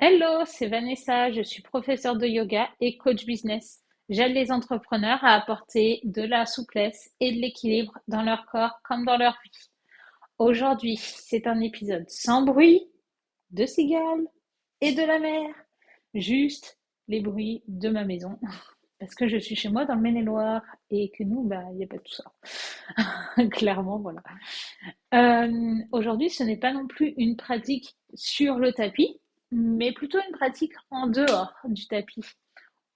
Hello, c'est Vanessa, je suis professeure de yoga et coach business. J'aide les entrepreneurs à apporter de la souplesse et de l'équilibre dans leur corps comme dans leur vie. Aujourd'hui, c'est un épisode sans bruit, de cigales et de la mer. Juste les bruits de ma maison. Parce que je suis chez moi dans le Maine-et-Loire et que nous, il n'y a pas tout ça. Clairement, voilà. Aujourd'hui, ce n'est pas non plus une pratique sur le tapis, mais plutôt une pratique en dehors du tapis,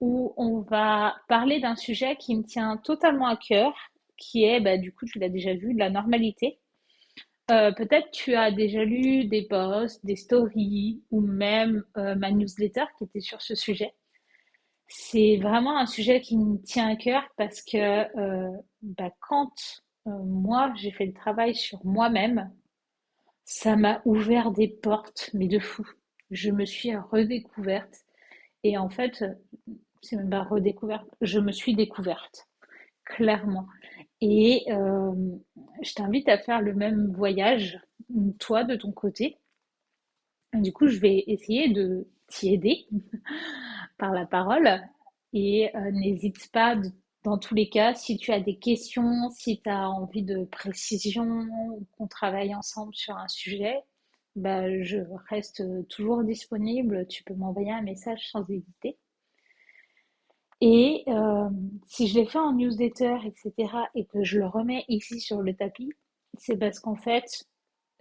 où on va parler d'un sujet qui me tient totalement à cœur, qui est, du coup, tu l'as déjà vu, de la normalité. Peut-être tu as déjà lu des posts, des stories, ou même ma newsletter qui était sur ce sujet. C'est vraiment un sujet qui me tient à cœur parce que quand moi j'ai fait le travail sur moi-même, ça m'a ouvert des portes, mais de fou. Je me suis redécouverte. Et en fait, c'est même pas redécouverte, je me suis découverte, clairement. Et je t'invite à faire le même voyage, toi, de ton côté. Du coup, je vais essayer de t'y aider par la parole. Et n'hésite pas, dans tous les cas, si tu as des questions, si tu as envie de précision, qu'on travaille ensemble sur un sujet, je reste toujours disponible. Tu peux m'envoyer un message sans hésiter. Et si je l'ai fait en newsletter, etc., et que je le remets ici sur le tapis, c'est parce qu'en fait,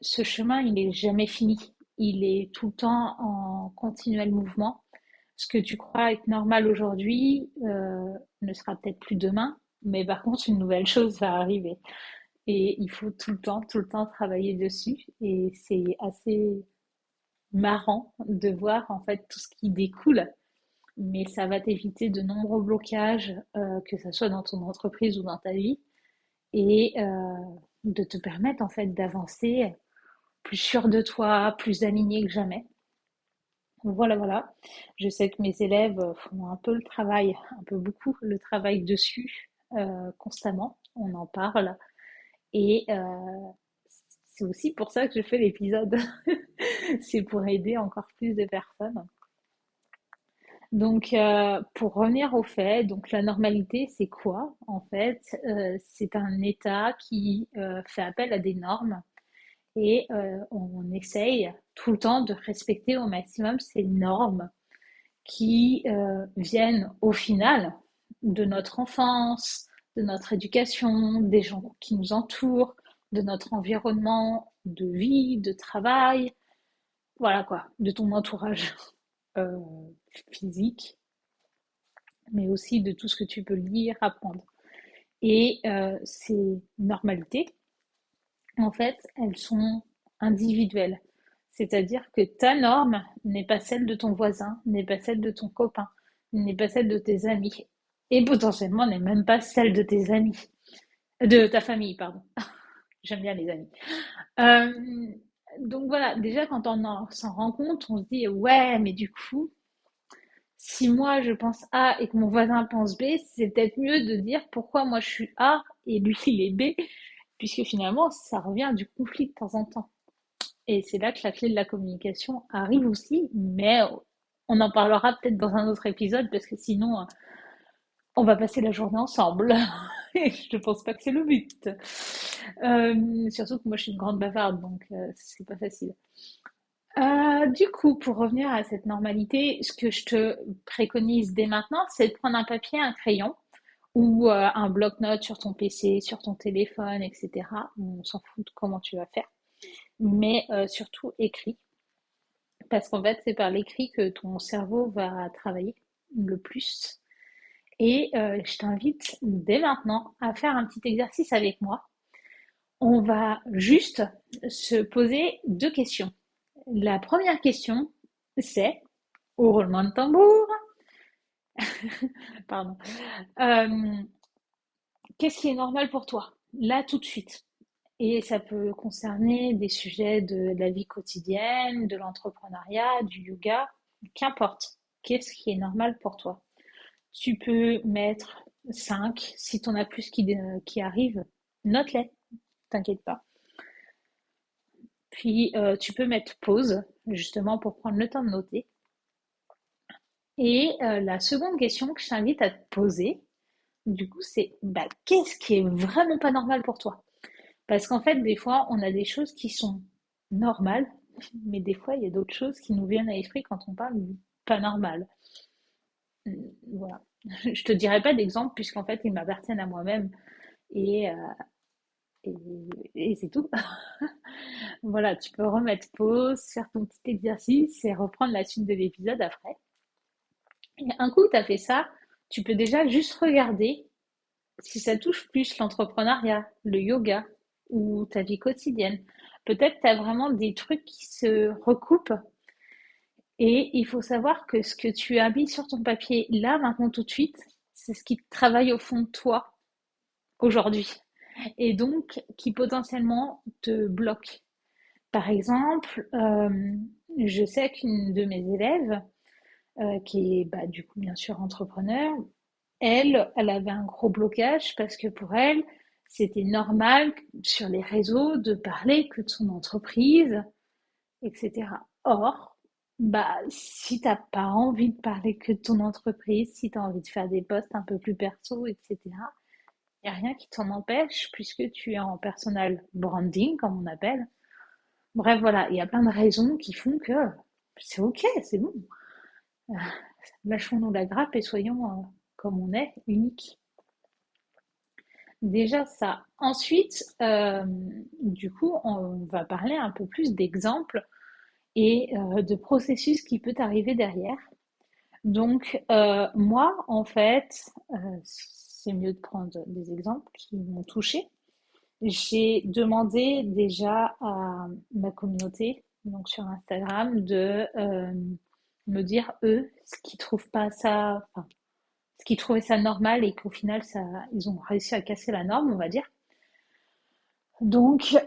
ce chemin, il est jamais fini. Il est tout le temps en continuel mouvement. Ce que tu crois être normal aujourd'hui ne sera peut-être plus demain, mais par contre, une nouvelle chose va arriver. Et il faut tout le temps travailler dessus. Et c'est assez marrant de voir en fait tout ce qui découle. Mais ça va t'éviter de nombreux blocages, que ce soit dans ton entreprise ou dans ta vie, et de te permettre en fait d'avancer plus sûr de toi, plus aligné que jamais. Voilà, voilà. Je sais que mes élèves font un peu le travail, un peu beaucoup le travail dessus, constamment. On en parle. Et c'est aussi pour ça que je fais l'épisode. C'est pour aider encore plus de personnes. Donc, pour revenir au fait, donc la normalité, c'est quoi? En fait, c'est un état qui fait appel à des normes et on essaye tout le temps de respecter au maximum ces normes qui viennent au final de notre enfance, de notre éducation, des gens qui nous entourent, de notre environnement de vie, de travail, voilà quoi, de ton entourage euh, physique, mais aussi de tout ce que tu peux lire, apprendre. Et ces normalités, en fait, elles sont individuelles. C'est-à-dire que ta norme n'est pas celle de ton voisin, n'est pas celle de ton copain, n'est pas celle de tes amis. Et potentiellement n'est même pas celle de tes amis. De ta famille, pardon. J'aime bien les amis. Euh, donc voilà, déjà quand s'en rend compte, on se dit ouais, mais du coup, si moi je pense A et que mon voisin pense B, c'est peut-être mieux de dire pourquoi moi je suis A et lui il est B, puisque finalement ça revient à du conflit de temps en temps. Et c'est là que la clé de la communication arrive aussi, mais on en parlera peut-être dans un autre épisode parce que sinon on va passer la journée ensemble. Et je ne pense pas que c'est le but. Surtout que moi je suis une grande bavarde, donc c'est pas facile. Du coup, pour revenir à cette normalité, ce que je te préconise dès maintenant, c'est de prendre un papier, un crayon ou un bloc-notes sur ton PC, sur ton téléphone, etc. On s'en fout de comment tu vas faire, mais surtout écrit, parce qu'en fait, c'est par l'écrit que ton cerveau va travailler le plus. Et je t'invite dès maintenant à faire un petit exercice avec moi. On va juste se poser deux questions. La première question, c'est, au roulement de tambour, pardon, euh, qu'est-ce qui est normal pour toi, là tout de suite? Et ça peut concerner des sujets de la vie quotidienne, de l'entrepreneuriat, du yoga, qu'importe. Qu'est-ce qui est normal pour toi? Tu peux mettre 5, si tu en as plus qui arrivent, note-les, t'inquiète pas. Puis tu peux mettre pause, justement pour prendre le temps de noter. Et la seconde question que je t'invite à te poser, du coup, c'est bah, qu'est-ce qui est vraiment pas normal pour toi? Parce qu'en fait, des fois, on a des choses qui sont normales, mais des fois, il y a d'autres choses qui nous viennent à l'esprit quand on parle du pas normal. Voilà. Je te dirai pas d'exemple puisqu'en fait, ils m'appartiennent à moi-même et, et, et c'est tout. Voilà, tu peux remettre pause, faire ton petit exercice et reprendre la suite de l'épisode après. Et un coup, tu as fait ça, tu peux déjà juste regarder si ça touche plus l'entrepreneuriat, le yoga ou ta vie quotidienne. Peut-être tu as vraiment des trucs qui se recoupent et il faut savoir que ce que tu as mis sur ton papier là, maintenant, tout de suite, c'est ce qui travaille au fond de toi aujourd'hui et donc qui potentiellement te bloque. Par exemple, je sais qu'une de mes élèves, qui est bah, du coup bien sûr entrepreneur, elle avait un gros blocage parce que pour elle, c'était normal sur les réseaux de parler que de son entreprise, etc. Or, bah, si t'as pas envie de parler que de ton entreprise, si tu as envie de faire des posts un peu plus perso, etc., il n'y a rien qui t'en empêche puisque tu es en personal branding, comme on appelle. Bref, voilà, il y a plein de raisons qui font que c'est ok, c'est bon. Euh, Lâchons-nous la grappe et soyons comme on est, uniques. Déjà ça. Ensuite, du coup, on va parler un peu plus d'exemples et de processus qui peut arriver derrière. Donc, moi, en fait, c'est mieux de prendre des exemples qui m'ont touchée. J'ai demandé déjà à ma communauté, donc sur Instagram, de me dire eux ce qu'ils trouvent pas ça, enfin, ce qu'ils trouvaient ça normal et qu'au final ça, ils ont réussi à casser la norme, on va dire. Donc,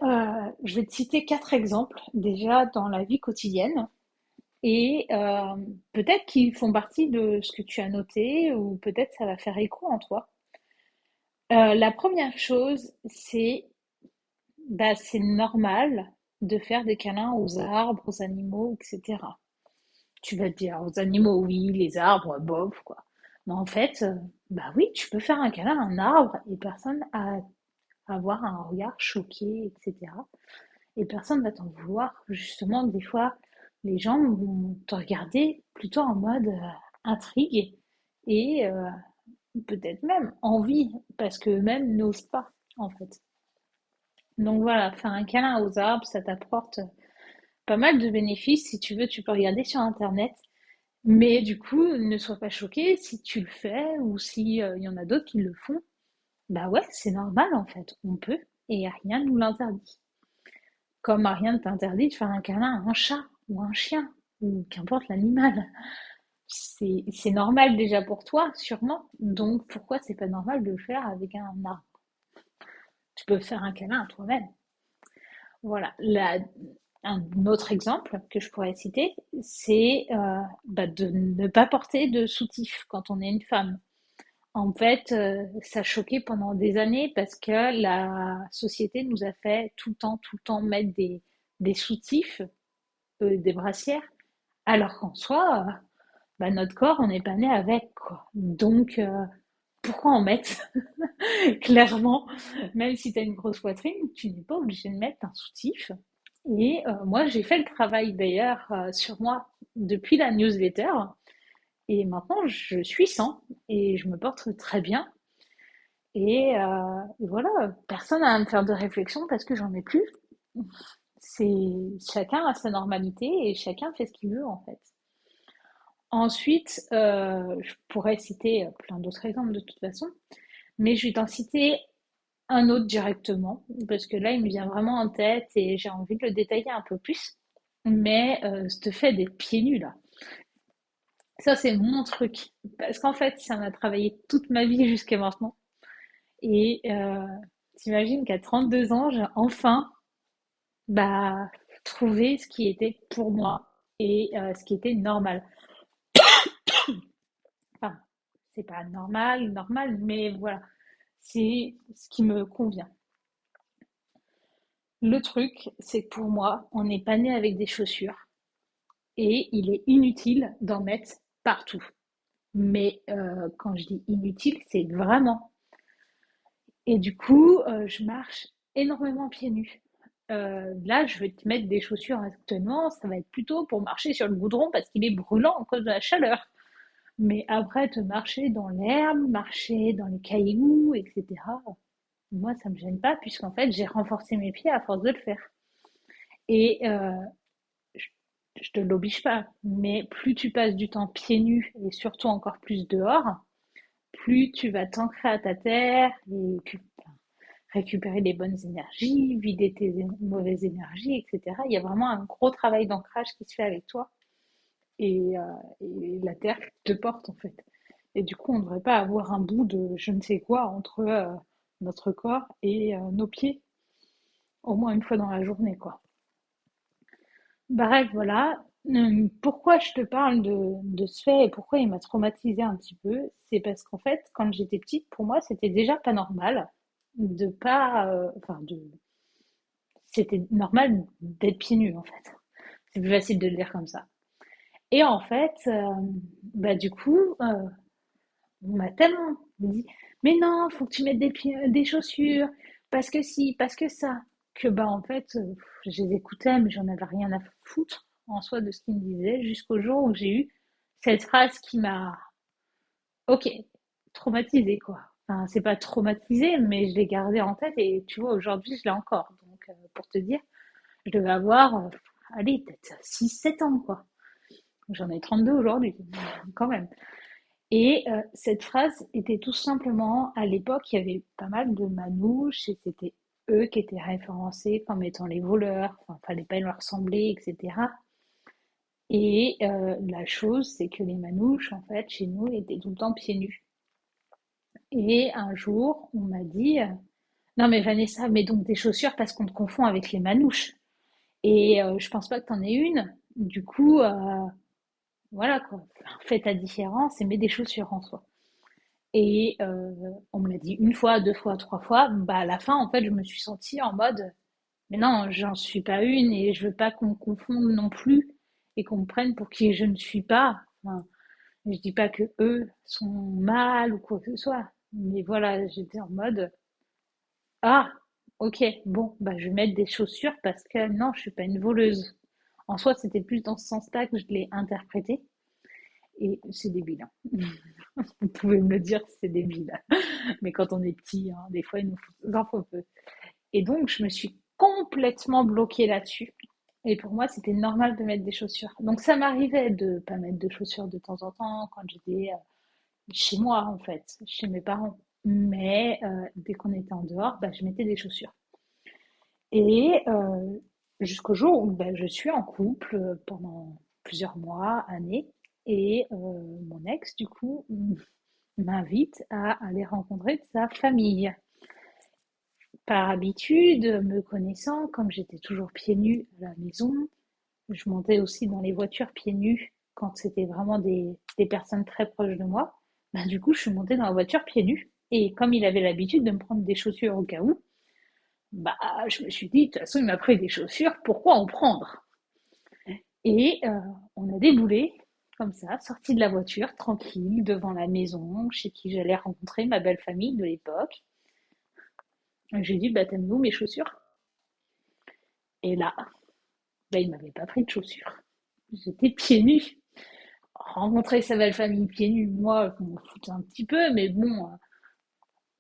je vais te citer quatre exemples déjà dans la vie quotidienne et peut-être qu'ils font partie de ce que tu as noté ou peut-être ça va faire écho en toi. La première chose, c'est bah, c'est normal de faire des câlins aux arbres, aux animaux, etc. Tu vas te dire, aux animaux, oui, les arbres, bof, quoi. Mais en fait, bah oui, tu peux faire un câlin à un arbre et personne à avoir un regard choqué, etc. Et personne va t'en vouloir. Justement, des fois, les gens vont te regarder plutôt en mode intrigue et peut-être même envie, parce qu'eux-mêmes n'osent pas, en fait. Donc voilà, faire un câlin aux arbres, ça t'apporte pas mal de bénéfices. Si tu veux, tu peux regarder sur Internet. Mais du coup, ne sois pas choqué si tu le fais ou si y en a d'autres qui le font. Bah ouais, c'est normal en fait. On peut et rien ne nous l'interdit. Comme rien ne t'interdit de faire un câlin à un chat ou un chien ou qu'importe l'animal. C'est normal déjà pour toi, sûrement. Donc pourquoi c'est pas normal de le faire avec un arbre? Tu peux faire un câlin à toi-même. Voilà. Un autre exemple que je pourrais citer, c'est bah, de ne pas porter de soutif quand on est une femme. En fait, ça choquait pendant des années parce que la société nous a fait tout le temps mettre des soutifs, des brassières, alors qu'en soi, bah, notre corps, on n'est pas né avec, quoi. Donc, pourquoi en mettre? Clairement, même si tu as une grosse poitrine, tu n'es pas obligé de mettre un soutif. Et moi, j'ai fait le travail d'ailleurs sur moi depuis la newsletter. Et maintenant, je suis sans et je me porte très bien. Et voilà, personne n'a à me faire de réflexion parce que j'en ai plus. C'est chacun a sa normalité et chacun fait ce qu'il veut en fait. Ensuite, je pourrais citer plein d'autres exemples de toute façon, mais je vais t'en citer un autre directement parce que là, il me vient vraiment en tête et j'ai envie de le détailler un peu plus. Mais ce fait des pieds nus là, ça c'est mon truc parce qu'en fait, ça m'a travaillé toute ma vie jusqu'à maintenant. Et t'imagines qu'à 32 ans, j'ai enfin bah, trouvé ce qui était pour moi et ce qui était normal. Enfin, c'est pas normal, mais voilà, c'est ce qui me convient. Le truc, c'est que pour moi, on n'est pas né avec des chaussures et il est inutile d'en mettre partout. Mais quand je dis inutile, c'est vraiment. Et du coup, je marche énormément pieds nus. Là, je vais te mettre des chaussures actuellement, ça va être plutôt pour marcher sur le goudron parce qu'il est brûlant à cause de la chaleur. Mais après, te marcher dans l'herbe, marcher dans les cailloux, etc., moi, ça me gêne pas puisqu'en fait, j'ai renforcé mes pieds à force de le faire. Et je, je te l'oblige pas, mais plus tu passes du temps pieds nus et surtout encore plus dehors, plus tu vas t'ancrer à ta terre et récupérer les bonnes énergies, vider tes mauvaises énergies, etc. Il y a vraiment un gros travail d'ancrage qui se fait avec toi et la terre te porte en fait. Et du coup, on ne devrait pas avoir un bout de je ne sais quoi entre notre corps et nos pieds, au moins une fois dans la journée, quoi. Bref, voilà. Pourquoi je te parle de ce fait et pourquoi il m'a traumatisé un petit peu, c'est parce qu'en fait, quand j'étais petite, pour moi, c'était déjà pas normal de pas, c'était normal d'être pieds nus en fait. C'est plus facile de le dire comme ça. Et en fait, bah du coup, on m'a tellement dit, mais non, faut que tu mettes des chaussures, parce que si, parce que ça, que bah en fait, je les écoutais, mais j'en avais rien à foutre en soi de ce qu'ils me disaient, jusqu'au jour où j'ai eu cette phrase qui m'a, ok, traumatisée quoi. Enfin, c'est pas traumatisé, mais je l'ai gardée en tête et tu vois, aujourd'hui, je l'ai encore. Donc, pour te dire, je devais avoir, allez, peut-être 6, 7 ans quoi. J'en ai 32 aujourd'hui, quand même. Et cette phrase était tout simplement, à l'époque, il y avait pas mal de manouches et c'était eux qui étaient référencés comme étant les voleurs, enfin, fallait pas leur ressembler, etc. Et la chose, c'est que les manouches, en fait, chez nous, étaient tout le temps pieds nus. Et un jour, on m'a dit, non mais Vanessa, mets donc des chaussures parce qu'on te confond avec les manouches. Et je pense pas que t'en aies une. Du coup, voilà quoi, fais ta différence et mets des chaussures en soi. Et on me l'a dit une fois, 2 fois, 3 fois. Bah à la fin, en fait, je me suis sentie en mode, mais non, j'en suis pas une et je veux pas qu'on me confonde non plus et qu'on me prenne pour qui je ne suis pas. Enfin, je dis pas que eux sont mal ou quoi que ce soit, mais voilà, j'étais en mode, ah, ok, bon, bah je vais mettre des chaussures parce que non, je suis pas une voleuse. En soi, c'était plus dans ce sens-là que je l'ai interprété et c'est débile, hein. Vous pouvez me le dire, c'est débile. Mais quand on est petit, hein, des fois, il nous en faut peu. Et donc, je me suis complètement bloquée là-dessus. Et pour moi, c'était normal de mettre des chaussures. Donc, ça m'arrivait de pas mettre de chaussures de temps en temps quand j'étais chez moi, en fait, chez mes parents. Mais dès qu'on était en dehors, bah, je mettais des chaussures. Et jusqu'au jour où bah, je suis en couple pendant plusieurs mois, années. Et mon ex, du coup, m'invite à aller rencontrer sa famille. Par habitude, me connaissant, comme j'étais toujours pieds nus à la maison, je montais aussi dans les voitures pieds nus quand c'était vraiment des personnes très proches de moi. Bah, du coup, je suis montée dans la voiture pieds nus. Et comme il avait l'habitude de me prendre des chaussures au cas où, bah, je me suis dit, de toute façon, il m'a pris des chaussures, pourquoi en prendre? Et on a déboulé, comme ça, sorti de la voiture, tranquille, devant la maison, chez qui j'allais rencontrer ma belle famille de l'époque. J'ai dit, bah, t'aimes-vous mes chaussures? Et là, bah, il m'avait pas pris de chaussures. J'étais pieds nus. Rencontrer sa belle famille pieds nus, moi, je m'en foutais un petit peu, mais bon,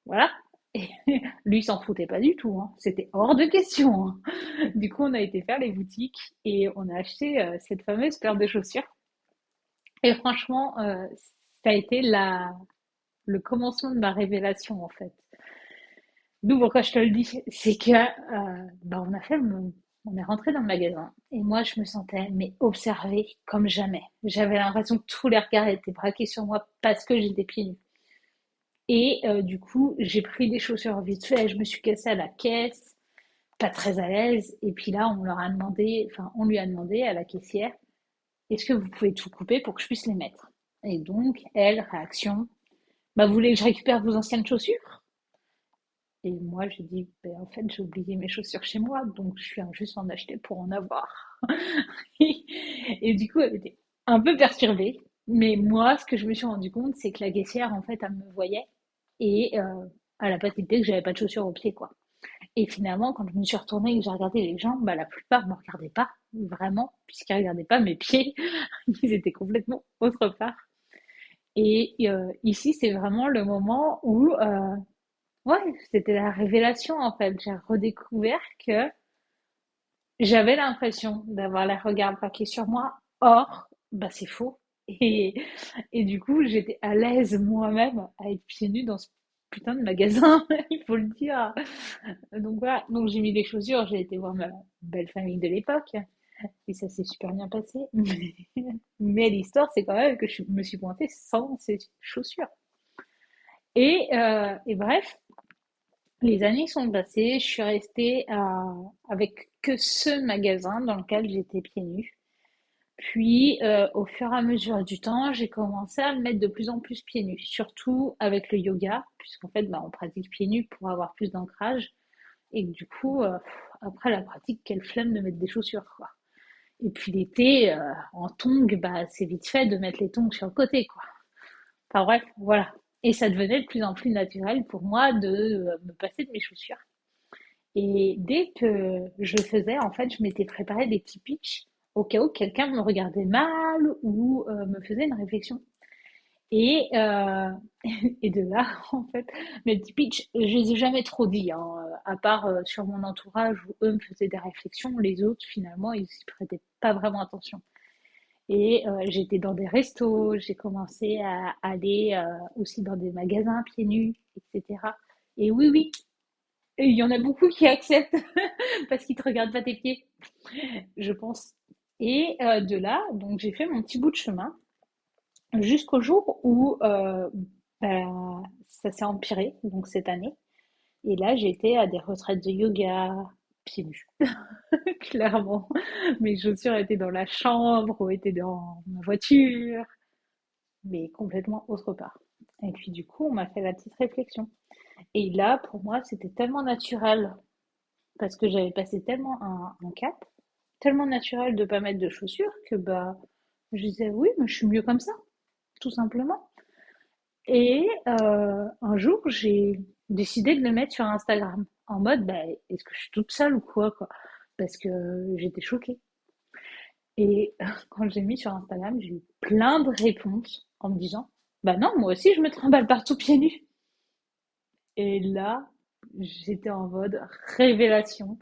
voilà. Et lui, il s'en foutait pas du tout, hein. C'était hors de question, hein. Du coup, on a été faire les boutiques et on a acheté cette fameuse paire de chaussures. Et franchement, ça a été le commencement de ma révélation, en fait. D'où pourquoi je te le dis, c'est que bah, on est rentré dans le magasin et moi je me sentais mais observée comme jamais. J'avais l'impression que tous les regards étaient braqués sur moi parce que j'étais pieds nus. Et du coup j'ai pris des chaussures vite fait, je me suis cassée à la caisse, pas très à l'aise. Et puis là on leur a demandé, enfin on lui a demandé à la caissière, est-ce que vous pouvez tout couper pour que je puisse les mettre? Et donc elle, réaction, bah vous voulez que je récupère vos anciennes chaussures? Et moi, j'ai dit, ben, en fait, j'ai oublié mes chaussures chez moi, donc je viens juste en acheter pour en avoir. Et du coup, elle était un peu perturbée. Mais moi, ce que je me suis rendu compte, c'est que la caissière, en fait, elle me voyait et elle a pas tilté que j'avais pas de chaussures au pied, quoi. Et finalement, quand je me suis retournée et que j'ai regardé les gens, bah, la plupart me regardaient pas, vraiment, puisqu'ils regardaient pas mes pieds. Ils étaient complètement autre part. Et ici, c'est vraiment le moment où, ouais, c'était la révélation, en fait. J'ai redécouvert que j'avais l'impression d'avoir les regards braqués sur moi. Or, bah, c'est faux. Et, et du coup, j'étais à l'aise moi-même à être pieds nus dans ce putain de magasin, il faut le dire. Donc voilà, donc j'ai mis des chaussures, j'ai été voir ma belle famille de l'époque, et ça s'est super bien passé. Mais l'histoire, c'est quand même que je me suis pointée sans ces chaussures. Et bref, les années sont passées, je suis restée avec que ce magasin dans lequel j'étais pieds nus. Puis, au fur et à mesure du temps, j'ai commencé à me mettre de plus en plus pieds nus, surtout avec le yoga, puisqu'en fait, bah, on pratique pieds nus pour avoir plus d'ancrage. Et du coup, après la pratique, quelle flemme de mettre des chaussures, quoi. Et puis l'été, en tongs, bah, c'est vite fait de mettre les tongs sur le côté, quoi. Enfin bref, voilà. Et ça devenait de plus en plus naturel pour moi de me passer de mes chaussures. Et dès que je le faisais, en fait, je m'étais préparé des petits pitchs au cas où quelqu'un me regardait mal ou me faisait une réflexion. Et, et de là, en fait, mes petits pitchs, je les ai jamais trop dit, hein, à part sur mon entourage où eux me faisaient des réflexions. Les autres, finalement, ils y prêtaient pas vraiment attention. Et j'étais dans des restos, j'ai commencé à aller aussi dans des magasins pieds nus, etc. Et oui, oui, et il y en a beaucoup qui acceptent parce qu'ils te regardent pas tes pieds, je pense. Et de là, donc j'ai fait mon petit bout de chemin jusqu'au jour où bah, ça s'est empiré, donc cette année. Et là, j'étais à des retraites de yoga, pieds nus, clairement. Mes chaussures étaient dans la chambre ou étaient dans ma voiture, mais complètement autre part. Et puis du coup, on m'a fait la petite réflexion. Et là, pour moi, c'était tellement naturel parce que j'avais passé tellement un cap, tellement naturel de pas mettre de chaussures que bah je disais oui, mais je suis mieux comme ça, tout simplement. Et un jour, j'ai décidé de le mettre sur Instagram en mode bah, est-ce que je suis toute seule ou quoi parce que j'étais choquée. Et quand j'ai mis sur Instagram, j'ai eu plein de réponses en me disant bah non, moi aussi je me trimballe partout pieds nus. Et là, j'étais en mode révélation.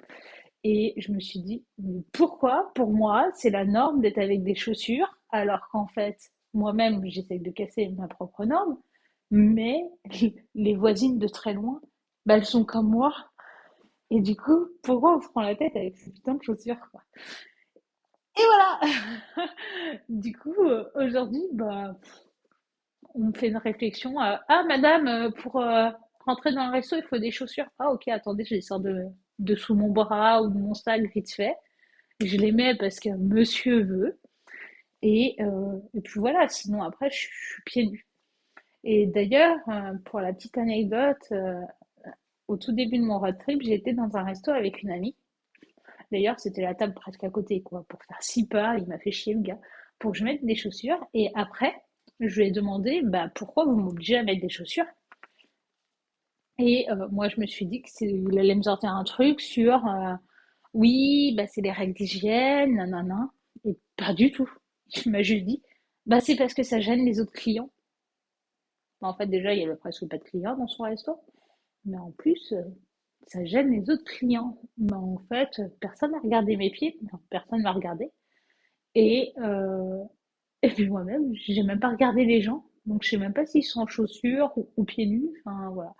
Et je me suis dit, mais pourquoi, pour moi, c'est la norme d'être avec des chaussures, alors qu'en fait, moi-même, j'essaie de casser ma propre norme, mais les voisines de très loin, bah, elles sont comme moi. Et du coup, pourquoi on se prend la tête avec ces putains de chaussures, quoi. Et voilà! Du coup, aujourd'hui, bah, on me fait une réflexion. Ah, madame, pour rentrer dans le resto, il faut des chaussures. Ah, ok, attendez, je les sors de sous mon bras ou de mon sac vite fait. Je les mets parce que monsieur veut. Et puis voilà, sinon après, je suis pieds nus. Et d'ailleurs, pour la petite anecdote, au tout début de mon road trip, j'ai été dans un resto avec une amie. D'ailleurs, c'était la table presque à côté, quoi. Pour faire 6 pas, il m'a fait chier le gars. Pour que je mette des chaussures. Et après, je lui ai demandé, bah, pourquoi vous m'obligez à mettre des chaussures? Et moi, je me suis dit qu'il allait me sortir un truc sur oui, bah, c'est les règles d'hygiène, nanana. Et pas du tout. Il m'a juste dit bah, c'est parce que ça gêne les autres clients. Bah, en fait, déjà, il y avait presque pas de clients dans son resto. Mais en plus, ça gêne les autres clients. Mais en fait, personne n'a regardé mes pieds. Non, personne m'a regardé. Et, euh, et puis moi-même, j'ai même pas regardé les gens. Donc je sais même pas s'ils sont en chaussures ou pieds nus. Enfin, voilà.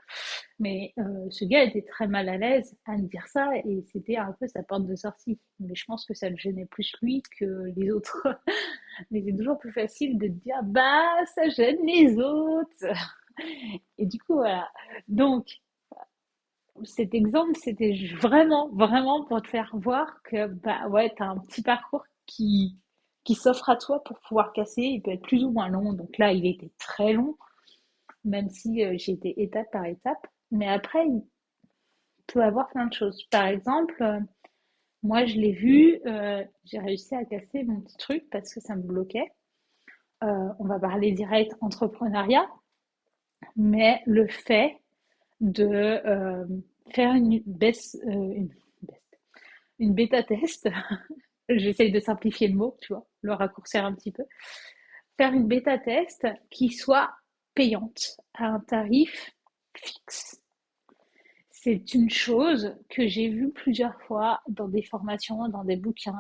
Mais ce gars était très mal à l'aise à me dire ça et c'était un peu sa porte de sortie. Mais je pense que ça le gênait plus lui que les autres. Mais c'est toujours plus facile de te dire bah ça gêne les autres. Et du coup voilà. Donc cet exemple c'était vraiment vraiment pour te faire voir que bah ouais t'as un petit parcours qui s'offre à toi pour pouvoir casser. Il peut être plus ou moins long. Donc là il était très long même si j'ai été étape par étape. Mais après, il peut avoir plein de choses. Par exemple, moi, je l'ai vu, j'ai réussi à casser mon petit truc parce que ça me bloquait. on va parler direct entrepreneuriat, mais le fait de faire une bêta test, j'essaye de simplifier le mot, tu vois, le raccourcir un petit peu, faire une bêta test qui soit payante à un tarif fixe. C'est une chose que j'ai vue plusieurs fois dans des formations, dans des bouquins,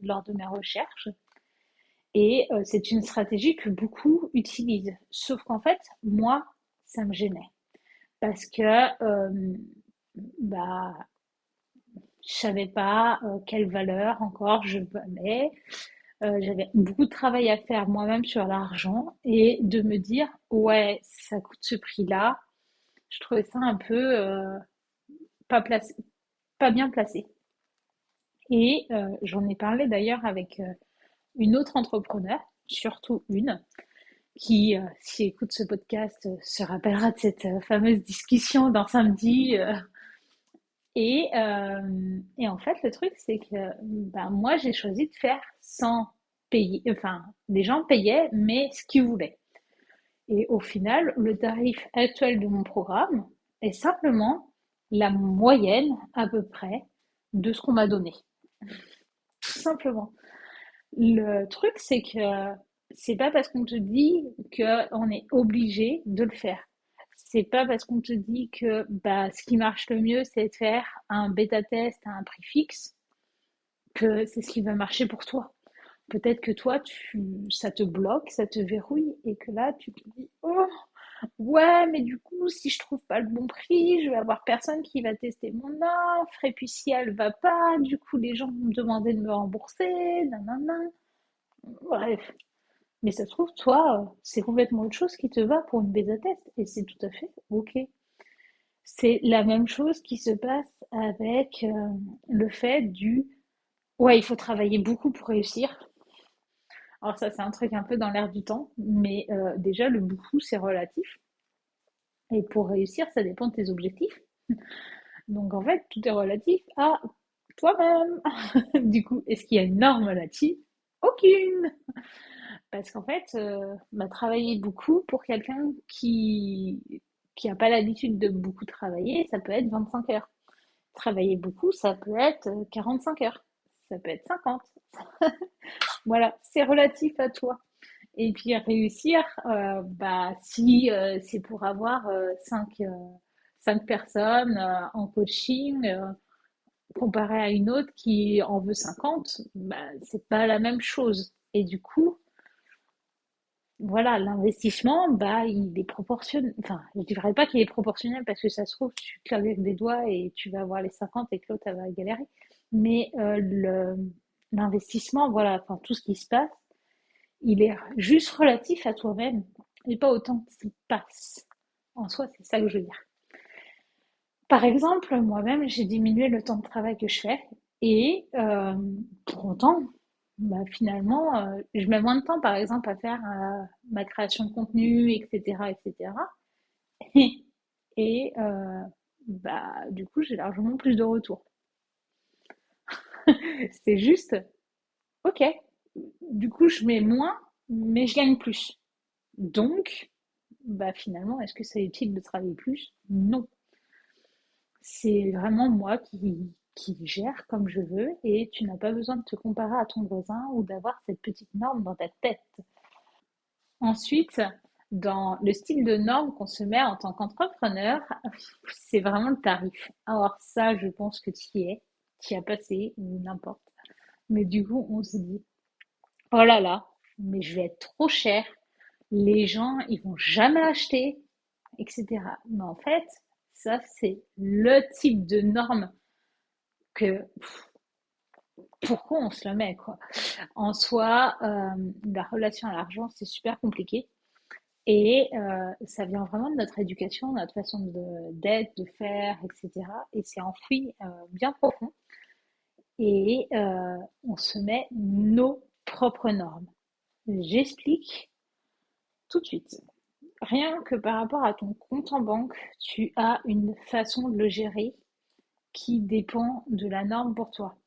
lors de mes recherches. Et c'est une stratégie que beaucoup utilisent. Sauf qu'en fait, moi, ça me gênait. Parce que bah, je savais pas quelle valeur encore je valais. J'avais beaucoup de travail à faire moi-même sur l'argent et de me dire, ouais, ça coûte ce prix-là. Je trouvais ça un peu pas placé, pas bien placé. Et j'en ai parlé d'ailleurs avec une autre entrepreneur, surtout une, qui, si écoute ce podcast, se rappellera de cette fameuse discussion d'un samedi. Et en fait, le truc, c'est que ben, moi, j'ai choisi de faire sans payer. Enfin, les gens payaient, mais ce qu'ils voulaient. Et au final, le tarif actuel de mon programme est simplement la moyenne, à peu près, de ce qu'on m'a donné. Tout simplement. Le truc, c'est que c'est pas parce qu'on te dit qu'on est obligé de le faire. C'est pas parce qu'on te dit que bah, ce qui marche le mieux, c'est de faire un bêta test à un prix fixe que c'est ce qui va marcher pour toi. Peut-être que toi, ça te bloque, ça te verrouille et que là, tu te dis, oh, ouais, mais du coup, si je trouve pas le bon prix, je vais avoir personne qui va tester mon offre. Et puis si elle va pas, du coup, les gens vont me demander de me rembourser. Nanana. Bref. Mais ça se trouve, toi, c'est complètement autre chose qui te va pour une bêta test. Et c'est tout à fait OK. C'est la même chose qui se passe avec le fait du ouais, il faut travailler beaucoup pour réussir. Alors ça, c'est un truc un peu dans l'air du temps, mais déjà, le beaucoup, c'est relatif. Et pour réussir, ça dépend de tes objectifs. Donc en fait, tout est relatif à toi-même. Du coup, est-ce qu'il y a une norme là-dessus? Aucune! Parce qu'en fait, bah, travailler beaucoup pour quelqu'un qui a pas l'habitude de beaucoup travailler, ça peut être 25 heures. Travailler beaucoup, ça peut être 45 heures. Ça peut être 50. Voilà, c'est relatif à toi. Et puis réussir, bah, si c'est pour avoir 5 personnes en coaching, comparé à une autre qui en veut 50, bah, c'est pas la même chose. Et du coup, voilà, l'investissement, bah, il est proportionnel. Enfin, je dirais pas qu'il est proportionnel parce que ça se trouve, tu claques avec des doigts et tu vas avoir les 50 et que l'autre, elle va galérer. Mais l'investissement, voilà, enfin, tout ce qui se passe, il est juste relatif à toi-même et pas autant que s'il passe. En soi, c'est ça que je veux dire. Par exemple, moi-même, j'ai diminué le temps de travail que je fais et pour autant, bah, finalement, je mets moins de temps, par exemple, à faire ma création de contenu, etc., etc. Et, et bah, du coup, j'ai largement plus de retours. C'est juste, ok, du coup, je mets moins, mais je gagne plus. Donc, bah, finalement, est-ce que c'est utile de travailler plus? Non. C'est vraiment moi qui gère comme je veux et tu n'as pas besoin de te comparer à ton voisin ou d'avoir cette petite norme dans ta tête. Ensuite, dans le style de norme qu'on se met en tant qu'entrepreneur, c'est vraiment le tarif. Alors ça, je pense que tu y es, tu y as passé, ou n'importe. Mais du coup, on se dit, oh là là, mais je vais être trop cher, les gens, ils vont jamais acheter, etc. Mais en fait, ça, c'est le type de norme que pourquoi on se le met, quoi. En soi, la relation à l'argent, c'est super compliqué. Et ça vient vraiment de notre éducation, notre façon d'être, de faire, etc. Et c'est enfoui bien profond. Et on se met nos propres normes. J'explique tout de suite. Rien que par rapport à ton compte en banque, tu as une façon de le gérer qui dépend de la norme pour toi.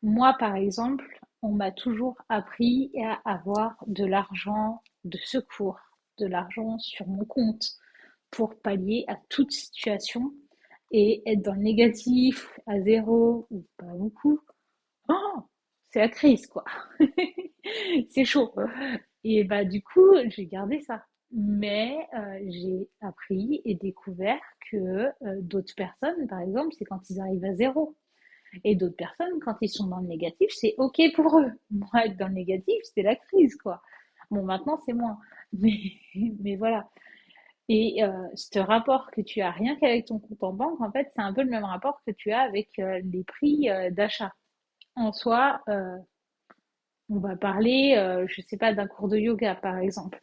Moi, par exemple, on m'a toujours appris à avoir de l'argent de secours, de l'argent sur mon compte pour pallier à toute situation et être dans le négatif, à zéro ou pas beaucoup, oh, c'est la crise, quoi. C'est chaud. Et bah, du coup, j'ai gardé ça. Mais j'ai appris et découvert que d'autres personnes, par exemple, c'est quand ils arrivent à zéro. Et d'autres personnes, quand ils sont dans le négatif, c'est OK pour eux. Moi, être dans le négatif, c'est la crise, quoi. Bon, maintenant, c'est moins. Mais, mais voilà. Et ce rapport que tu as rien qu'avec ton compte en banque, en fait, c'est un peu le même rapport que tu as avec les prix d'achat. En soi, on va parler, je sais pas, d'un cours de yoga, par exemple.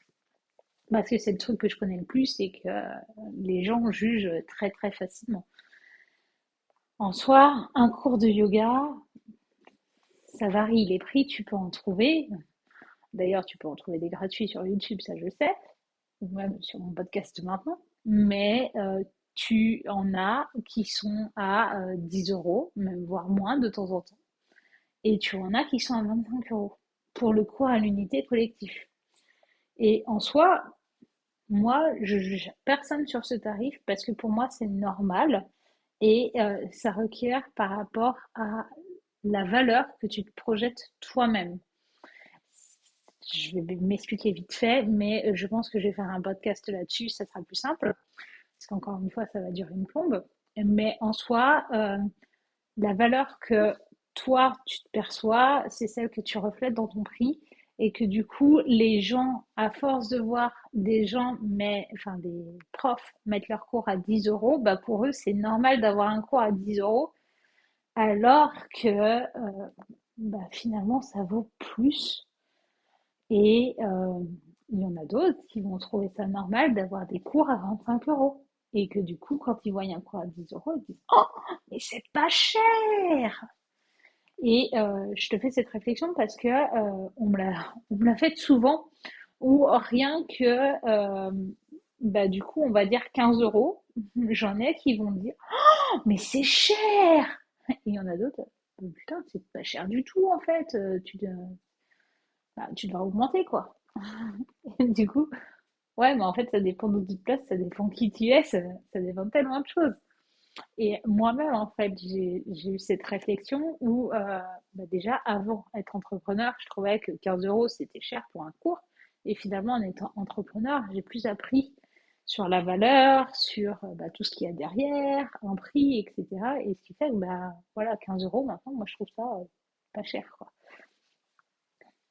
Parce que c'est le truc que je connais le plus et que les gens jugent très très facilement. En soi, un cours de yoga, ça varie. Les prix, tu peux en trouver. D'ailleurs, tu peux en trouver des gratuits sur YouTube, ça je sais, ou même sur mon podcast maintenant. Mais tu en as qui sont à 10 euros, même voire moins de temps en temps. Et tu en as qui sont à 25 euros pour le cours à l'unité collectif. Et en soi, moi, je juge personne sur ce tarif parce que pour moi, c'est normal et ça requiert par rapport à la valeur que tu te projettes toi-même. Je vais m'expliquer vite fait, mais je pense que je vais faire un podcast là-dessus, ça sera plus simple, parce qu'encore une fois, ça va durer une plombe. Mais en soi, la valeur que toi, tu te perçois, c'est celle que tu reflètes dans ton prix. Et que du coup, les gens, à force de voir des gens, enfin des profs, mettre leur cours à 10 euros, bah pour eux, c'est normal d'avoir un cours à 10 euros, alors que bah finalement, ça vaut plus. Et il y en a d'autres qui vont trouver ça normal d'avoir des cours à 25 euros. Et que du coup, quand ils voient un cours à 10 euros, ils disent oh, mais c'est pas cher! Et je te fais cette réflexion parce que on me l'a faite souvent, ou rien que, bah, du coup, on va dire 15 euros. J'en ai qui vont me dire oh, mais c'est cher! Et il y en a d'autres, putain, c'est pas cher du tout en fait, bah, tu dois augmenter quoi. Du coup, ouais, mais en fait, ça dépend d'où tu te places, ça dépend qui tu es, ça dépend de tellement de choses. Et moi-même, en fait, j'ai eu cette réflexion où, bah, déjà, avant être entrepreneur, je trouvais que 15 euros, c'était cher pour un cours. Et finalement, en étant entrepreneur, j'ai plus appris sur la valeur, sur bah, tout ce qu'il y a derrière, un prix, etc. Et ce qui fait que, bah, voilà, 15 euros, maintenant, moi, je trouve ça pas cher, quoi.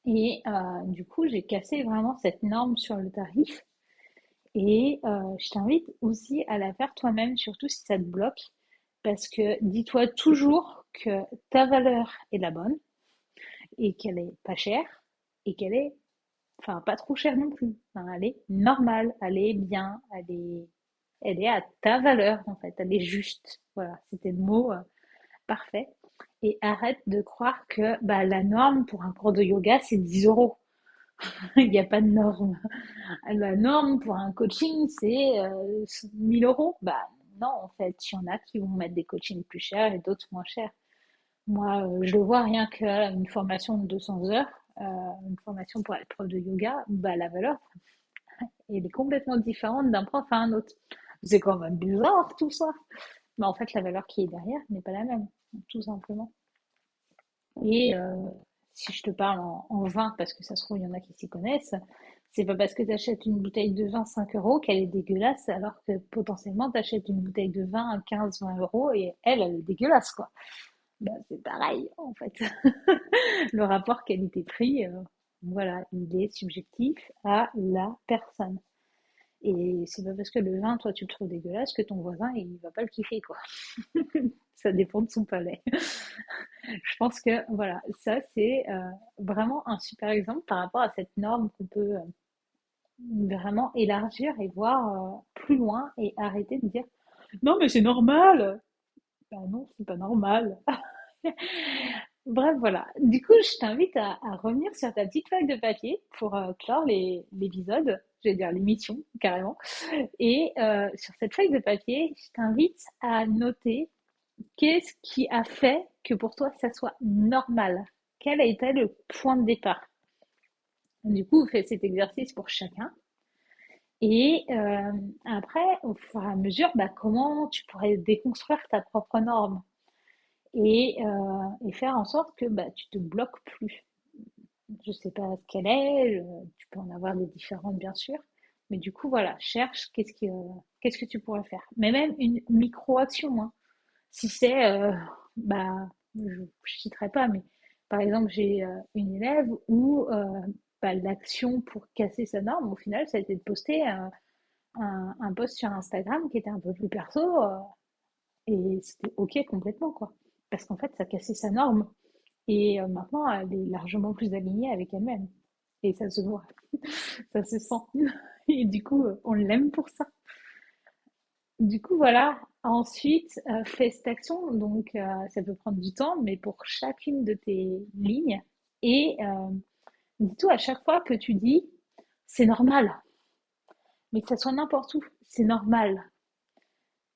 Et du coup, j'ai cassé vraiment cette norme sur le tarif. Et je t'invite aussi à la faire toi-même, surtout si ça te bloque, parce que dis-toi toujours que ta valeur est la bonne et qu'elle est pas chère et qu'elle est, enfin, pas trop chère non plus. Enfin, elle est normale, elle est bien, elle est à ta valeur en fait, elle est juste. Voilà, c'était le mot parfait. Et arrête de croire que bah, la norme pour un cours de yoga, c'est 10 euros. Il n'y a pas de norme. La norme pour un coaching, c'est 1000 euros. Bah non, en fait, il y en a qui vont mettre des coachings plus chers et d'autres moins chers. Moi, je le vois rien qu'une formation de 200 heures, une formation pour être prof de yoga, bah la valeur, elle est complètement différente d'un prof à un autre. C'est quand même bizarre tout ça. Mais en fait, la valeur qui est derrière n'est pas la même, tout simplement. Et si je te parle en vin, parce que ça se trouve, il y en a qui s'y connaissent, c'est pas parce que tu achètes une bouteille de vin 5 euros qu'elle est dégueulasse, alors que potentiellement tu achètes une bouteille de vin à 15-20 euros et elle est dégueulasse, quoi. Bah, c'est pareil, en fait. Le rapport qualité-prix, voilà, il est subjectif à la personne. Et c'est pas parce que le vin, toi, tu le trouves dégueulasse que ton voisin, il va pas le kiffer, quoi. Ça dépend de son palais. Je pense que voilà, ça c'est vraiment un super exemple par rapport à cette norme qu'on peut vraiment élargir et voir plus loin et arrêter de dire non mais c'est normal. Ben non, c'est pas normal. Bref, voilà. Du coup, je t'invite à revenir sur ta petite feuille de papier pour clore l'épisode, je vais dire l'émission carrément. Et sur cette feuille de papier, je t'invite à noter qu'est-ce qui a fait que pour toi ça soit normal? Quel a été le point de départ? Du coup, on fait cet exercice pour chacun. Et après, au fur et à mesure, bah, comment tu pourrais déconstruire ta propre norme et faire en sorte que bah, tu te bloques plus. Je sais pas ce qu'elle est, tu peux en avoir des différentes bien sûr, mais du coup voilà, cherche qu'est-ce que tu pourrais faire. Mais même une micro-action, hein. Si c'est, bah, je citerai pas, mais par exemple j'ai une élève où bah, l'action pour casser sa norme, au final, ça a été de poster un post sur Instagram qui était un peu plus perso et c'était ok complètement quoi, parce qu'en fait ça cassait sa norme. Et maintenant, elle est largement plus alignée avec elle-même. Et ça se voit, ça se sent. Et du coup, on l'aime pour ça. Du coup, voilà. Ensuite, fais cette action. Donc, ça peut prendre du temps, mais pour chacune de tes lignes. Et dis-toi à chaque fois que tu dis, c'est normal, mais que ça soit n'importe où, c'est normal.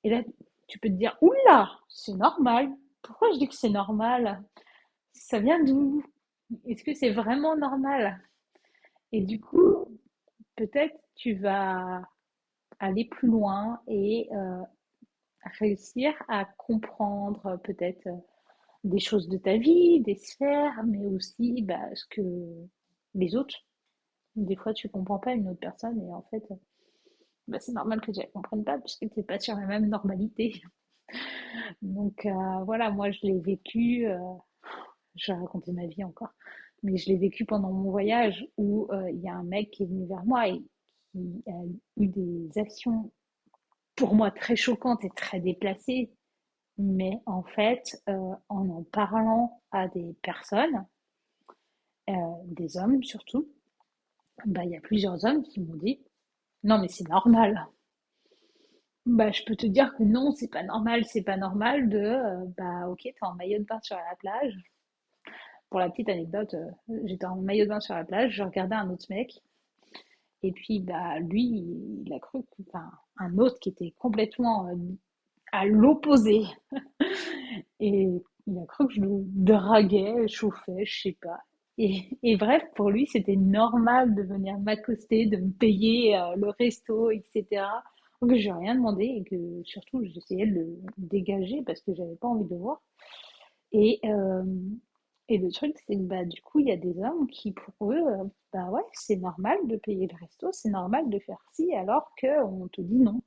Et là, tu peux te dire, oula, c'est normal. Pourquoi je dis que c'est normal? Ça vient d'où? Est-ce que c'est vraiment normal? Et du coup, peut-être tu vas aller plus loin et réussir à comprendre peut-être des choses de ta vie, des sphères, mais aussi bah, ce que les autres. Des fois, tu comprends pas une autre personne et en fait, bah, c'est normal que tu ne la comprennes pas puisque tu n'es pas sur la même normalité. Donc voilà, moi je l'ai vécu, je vais raconter ma vie encore, mais je l'ai vécu pendant mon voyage où il y a un mec qui est venu vers moi et qui a eu des actions pour moi très choquantes et très déplacées, mais en fait, en parlant à des personnes, des hommes surtout, bah, il y a plusieurs hommes qui m'ont dit: «Non mais c'est normal». Bah, je peux te dire que non, c'est pas normal de, bah, OK, tu es en maillot de bain sur la plage. Pour la petite anecdote, j'étais en maillot de bain sur la plage, je regardais un autre mec et puis, bah, lui, il a cru que enfin, un autre qui était complètement, à l'opposé. Et il a cru que je le draguais, chauffais, je sais pas. Et bref, pour lui, c'était normal de venir m'accoster, de me payer le resto, etc. Donc, je n'ai rien demandé et que surtout, j'essayais de le dégager parce que j'avais pas envie de le voir. Et, euh, et le truc, c'est que bah, du coup, il y a des hommes qui, pour eux, bah ouais, c'est normal de payer le resto, c'est normal de faire ci, alors qu'on te dit non.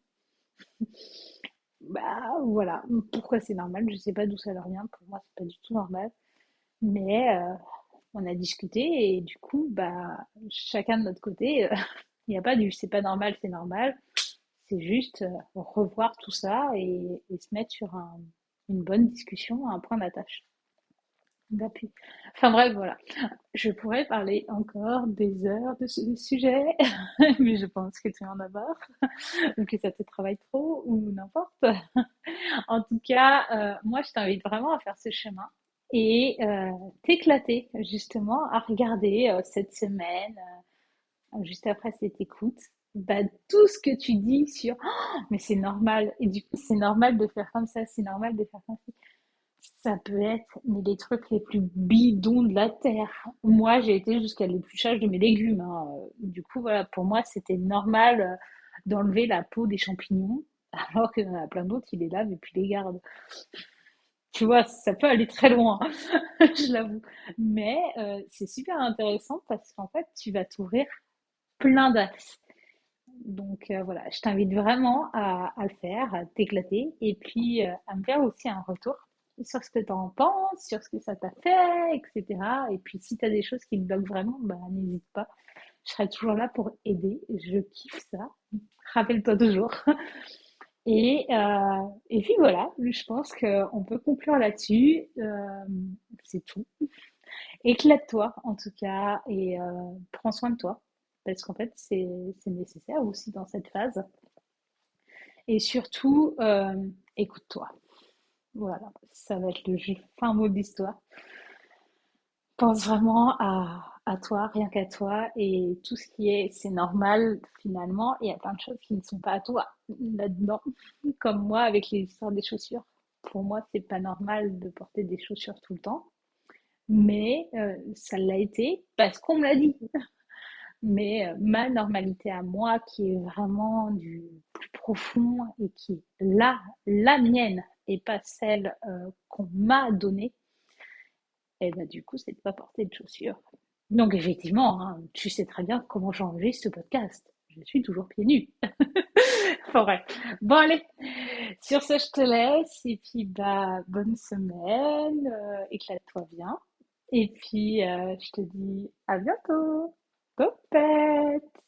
Bah voilà, pourquoi c'est normal, je sais pas d'où ça leur vient, pour moi c'est pas du tout normal, mais on a discuté et du coup bah chacun de notre côté, il n'y a pas du c'est pas normal, c'est normal, c'est juste revoir tout ça et se mettre sur une bonne discussion, un point d'attache, d'appui. Enfin bref, voilà. Je pourrais parler encore des heures de ce sujet, mais je pense que tu en as marre, ou que ça te travaille trop, ou n'importe. En tout cas, moi, je t'invite vraiment à faire ce chemin et t'éclater justement à regarder cette semaine, juste après cette écoute, bah, tout ce que tu dis sur «Oh, mais c'est normal et du coup c'est normal de faire comme ça, c'est normal de faire comme ça». Ça peut être mais les trucs les plus bidons de la terre. Moi, j'ai été jusqu'à l'épluchage de mes légumes, hein. Du coup, voilà, pour moi, c'était normal d'enlever la peau des champignons, alors qu'il y en a plein d'autres qui les lavent et puis les gardent. Tu vois, ça peut aller très loin, je l'avoue. Mais c'est super intéressant parce qu'en fait, tu vas t'ouvrir plein d'axes. Donc voilà, je t'invite vraiment à le faire, à t'éclater et puis à me faire aussi un retour sur ce que tu en penses, sur ce que ça t'a fait, etc. Et puis si tu as des choses qui te bloquent vraiment, bah, n'hésite pas. Je serai toujours là pour aider. Je kiffe ça. Rappelle-toi toujours. Et puis voilà, je pense qu'on peut conclure là-dessus. C'est tout. Éclate-toi en tout cas et prends soin de toi parce qu'en fait c'est nécessaire aussi dans cette phase. Et surtout, écoute-toi. Voilà, ça va être le fin mot de l'histoire. Pense vraiment à toi, rien qu'à toi, et tout ce qui est, c'est normal finalement. Il y a plein de choses qui ne sont pas à toi là-dedans. Comme moi avec les histoires des chaussures. Pour moi, c'est pas normal de porter des chaussures tout le temps, mais ça l'a été parce qu'on me l'a dit. Mais ma normalité à moi, qui est vraiment du plus profond et qui est la mienne et pas celle qu'on m'a donnée, et ben du coup, c'est de pas porter de chaussures. Donc effectivement, hein, tu sais très bien comment j'enregistre ce podcast. Je suis toujours pieds nus. Enfin bref. Bon allez, sur ce, je te laisse et puis bah bonne semaine, éclate-toi bien. Et puis je te dis à bientôt. Topette!